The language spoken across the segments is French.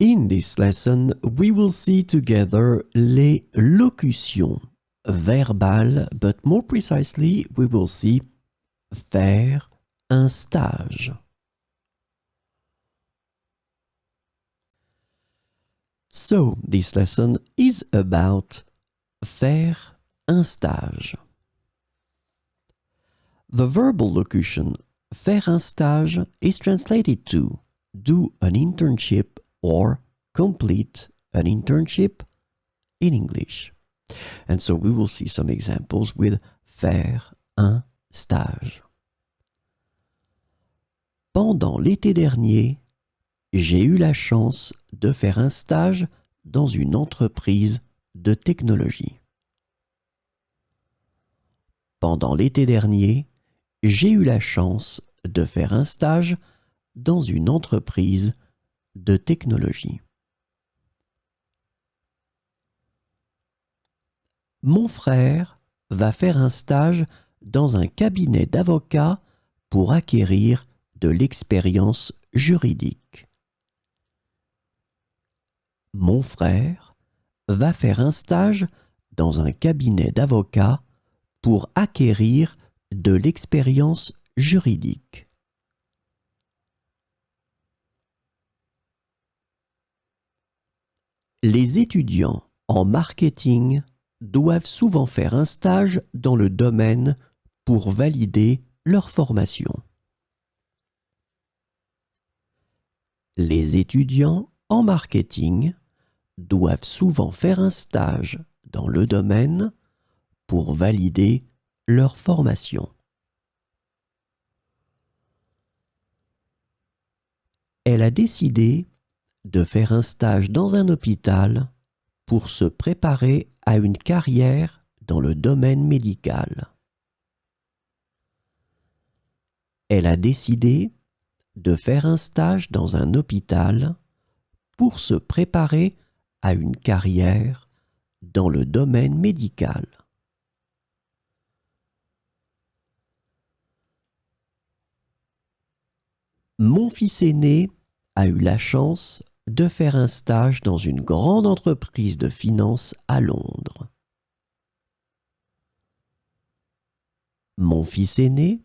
In this lesson, we will see together les locutions verbales, but more precisely, we will see faire un stage. So, this lesson is about faire un stage. The verbal locution faire un stage is translated to do an internship or complete an internship in English. And so we will see some examples with faire un stage. Pendant l'été dernier, j'ai eu la chance de faire un stage dans une entreprise de technologie. Pendant l'été dernier, j'ai eu la chance de faire un stage dans une entreprise de technologie. Mon frère va faire un stage dans un cabinet d'avocats pour acquérir de l'expérience juridique. Mon frère va faire un stage dans un cabinet d'avocats pour acquérir de l'expérience juridique. Les étudiants en marketing doivent souvent faire un stage dans le domaine pour valider leur formation. Les étudiants en marketing doivent souvent faire un stage dans le domaine pour valider leur formation. Elle a décidé de faire un stage dans un hôpital pour se préparer à une carrière dans le domaine médical. Elle a décidé de faire un stage dans un hôpital pour se préparer à une carrière dans le domaine médical. Mon fils aîné a eu la chance de faire un stage dans une grande entreprise de finance à Londres. Mon fils aîné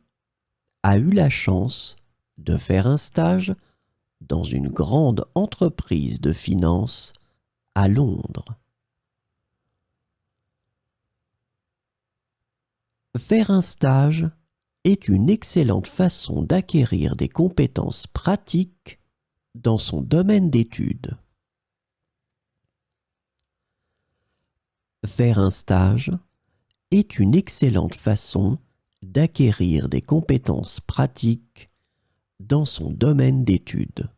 a eu la chance de faire un stage dans une grande entreprise de finance à Londres. Faire un stage est une excellente façon d'acquérir des compétences pratiques dans son domaine d'études. Faire un stage est une excellente façon d'acquérir des compétences pratiques dans son domaine d'études.